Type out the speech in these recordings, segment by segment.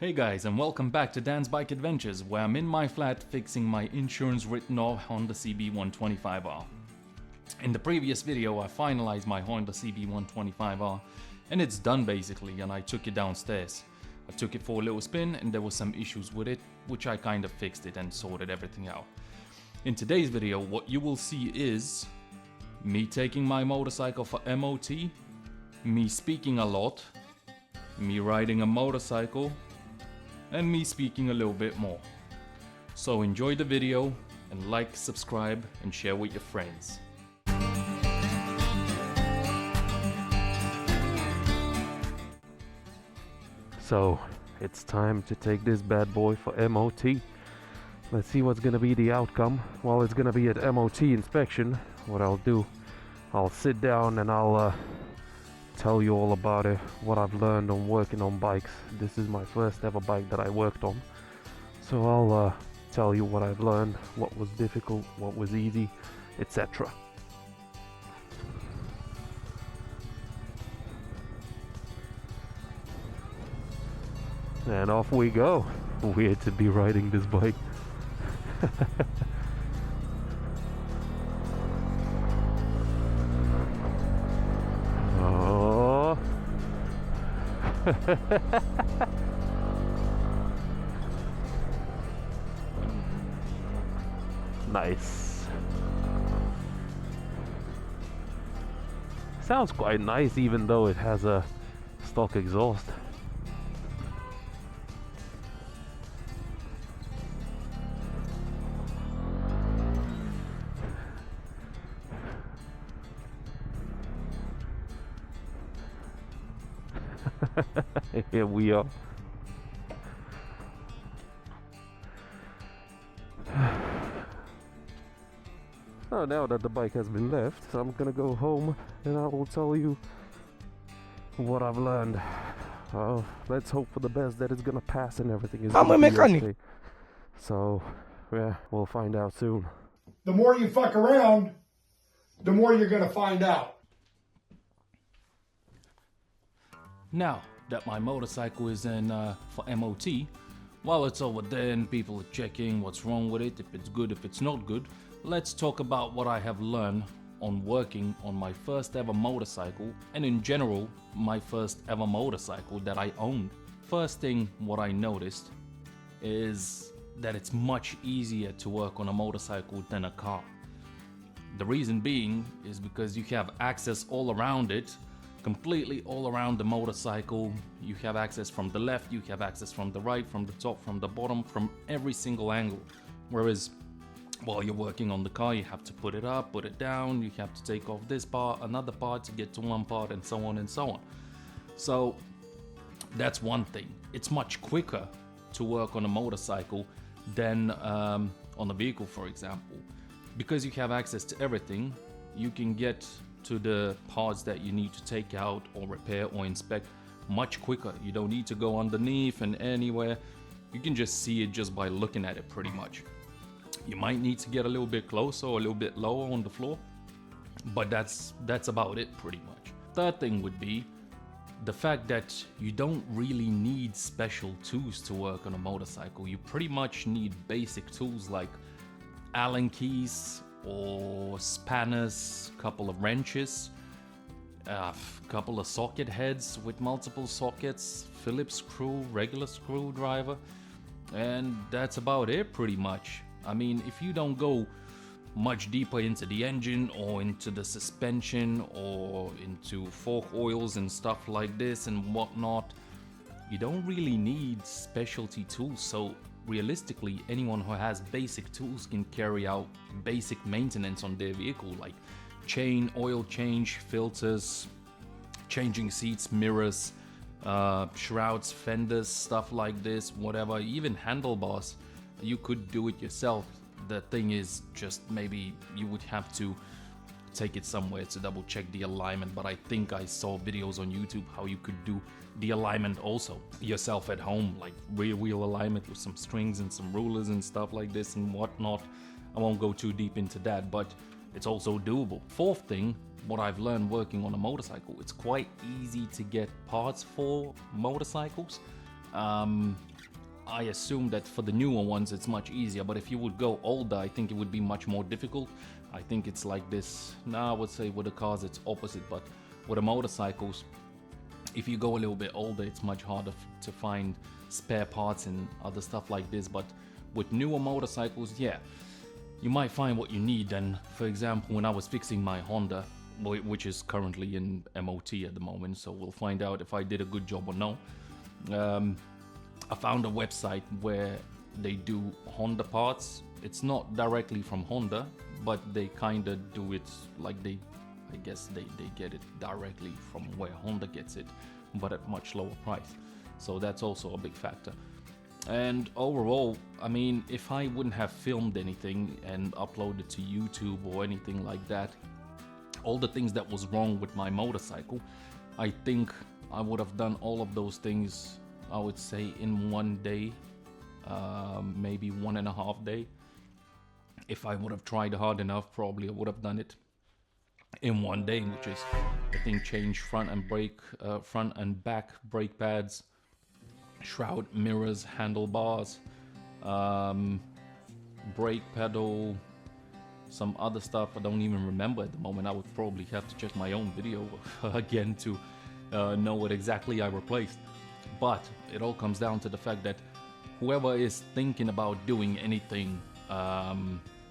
Hey guys, and welcome back to Dan's Bike Adventures, where I'm in my flat fixing my insurance written off Honda CB125R. In the previous video I finalized my Honda CB125R and it's done basically, and I took it downstairs. I took it for a little spin and there was some issues with it, which I kind of fixed it and sorted everything out. In today's video what you will see is me taking my motorcycle for MOT, me speaking a lot, me riding a motorcycle, and me speaking a little bit more. So enjoy the video and like, subscribe and share with your friends. So it's time to take this bad boy for MOT. Let's see what's gonna be the outcome. Well, it's gonna be at MOT inspection. What I'll do, I'll sit down and I'll tell you all about it, what I've learned on working on bikes. This is my first ever bike that I worked on, so I'll tell you what I've learned, what was difficult, what was easy, etc. And off we go. Weird to be riding this bike. Oh. Nice. Sounds quite nice even though it has a stock exhaust. Here we are. Oh, now that the bike has been left, I'm gonna go home and I will tell you what I've learned. Let's hope for the best that it's gonna pass and everything is. I'm a mechanic. So, yeah, we'll find out soon. The more you fuck around, the more you're gonna find out. Now that my motorcycle is in for MOT, while it's over there and people are checking what's wrong with it, if it's good, if it's not good, let's talk about what I have learned on working on my first ever motorcycle, and in general my first ever motorcycle that I owned. First thing what I noticed is that it's much easier to work on a motorcycle than a car. The reason being is because you have access all around it, completely all around the motorcycle. You have access from the left, you have access from the right, from the top, from the bottom, from every single angle. Whereas while you're working on the car, you have to put it up, put it down, you have to take off this part, another part to get to one part, and so on and so on. So that's one thing. It's much quicker to work on a motorcycle than on a vehicle, for example. Because you have access to everything, you can get to the parts that you need to take out or repair or inspect much quicker. You don't need to go underneath and anywhere. You can just see it just by looking at it pretty much. You might need to get a little bit closer or a little bit lower on the floor, but that's about it pretty much. Third thing would be the fact that you don't really need special tools to work on a motorcycle. You pretty much need basic tools like Allen keys or spanners, couple of wrenches, a couple of socket heads with multiple sockets, Phillips screw, regular screwdriver, and that's about it pretty much. I mean, if you don't go much deeper into the engine or into the suspension or into fork oils and stuff like this and whatnot, you don't really need specialty tools. So realistically, anyone who has basic tools can carry out basic maintenance on their vehicle, like chain, oil change, filters, changing seats, mirrors, shrouds, fenders, stuff like this, whatever, even handlebars. You could do it yourself. The thing is, just maybe you would have to take it somewhere to double check the alignment, but I think I saw videos on YouTube how you could do the alignment also yourself at home, like rear wheel alignment with some strings and some rulers and stuff like this and whatnot. I won't go too deep into that, but it's also doable. Fourth thing, what I've learned working on a motorcycle, it's quite easy to get parts for motorcycles. I assume that for the newer ones it's much easier, but if you would go older, I think it would be much more difficult. I think it's like this. Now I would say with the cars it's opposite, but with the motorcycles, if you go a little bit older, it's much harder to find spare parts and other stuff like this. But with newer motorcycles, yeah, you might find what you need. And for example, when I was fixing my Honda, which is currently in MOT at the moment, so we'll find out if I did a good job or no. I found a website where they do Honda parts. It's not directly from Honda, but they kind of do it like I guess they get it directly from where Honda gets it, but at much lower price. So that's also a big factor. And overall, I mean, if I wouldn't have filmed anything and uploaded to YouTube or anything like that, all the things that was wrong with my motorcycle, I think I would have done all of those things, I would say, in one day, maybe 1.5 days. If I would have tried hard enough, probably I would have done it in one day, which is, I think, change front and back brake pads, shroud, mirrors, handlebars, brake pedal, some other stuff I don't even remember at the moment. I would probably have to check my own video again to know what exactly I replaced. But it all comes down to the fact that whoever is thinking about doing anything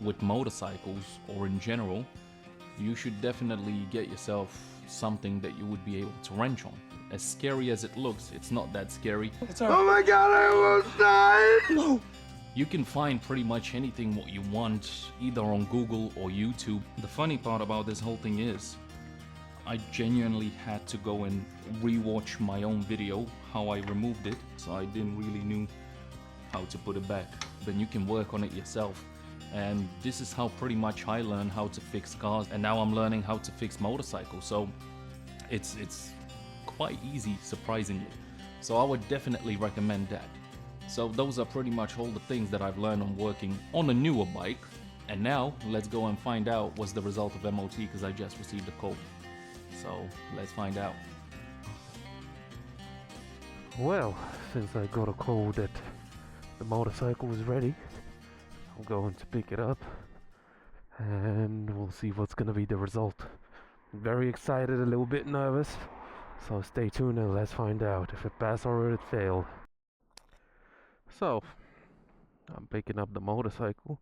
with motorcycles or in general, you should definitely get yourself something that you would be able to wrench on. As scary as it looks, it's not that scary. Oh my god, I almost died! No! You can find pretty much anything what you want, either on Google or YouTube. The funny part about this whole thing is, I genuinely had to go and rewatch my own video, how I removed it, so I didn't really know how to put it back. Then you can work on it yourself. And this is how pretty much I learned how to fix cars, and now I'm learning how to fix motorcycles. So it's quite easy, surprisingly. So I would definitely recommend that. So those are pretty much all the things that I've learned on working on a newer bike. And now let's go and find out what's the result of MOT, because I just received a call. So let's find out. Well, since I got a call that the motorcycle was ready, I'm going to pick it up and we'll see what's gonna be the result. I'm very excited, a little bit nervous, so stay tuned and let's find out if it passed or it failed. So, I'm picking up the motorcycle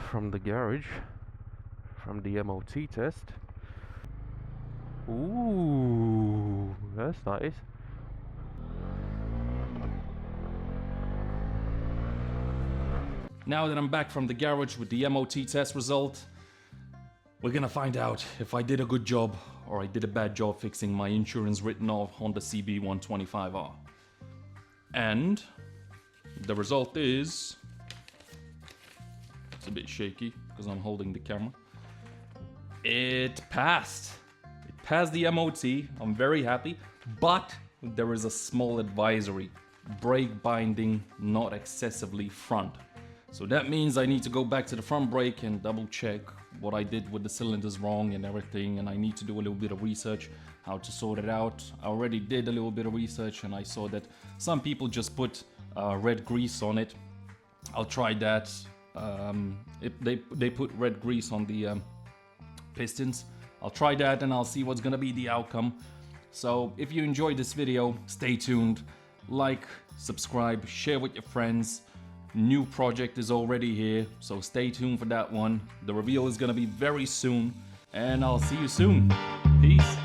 from the garage, from the MOT test. Ooh, that's nice. Now that I'm back from the garage with the MOT test result, we're gonna find out if I did a good job or I did a bad job fixing my insurance written off Honda CB125R. And the result is, it's a bit shaky because I'm holding the camera. It passed. It passed the MOT. I'm very happy, but there is a small advisory: brake binding not excessively front. So that means I need to go back to the front brake and double check what I did with the cylinders wrong and everything, and I need to do a little bit of research how to sort it out. I already did a little bit of research and I saw that some people just put red grease on it. I'll try that. They put red grease on the pistons. I'll try that and I'll see what's gonna be the outcome. So if you enjoyed this video, stay tuned, like, subscribe, share with your friends. New project is already here, so stay tuned for that one. The reveal is gonna be very soon, and I'll see you soon. Peace.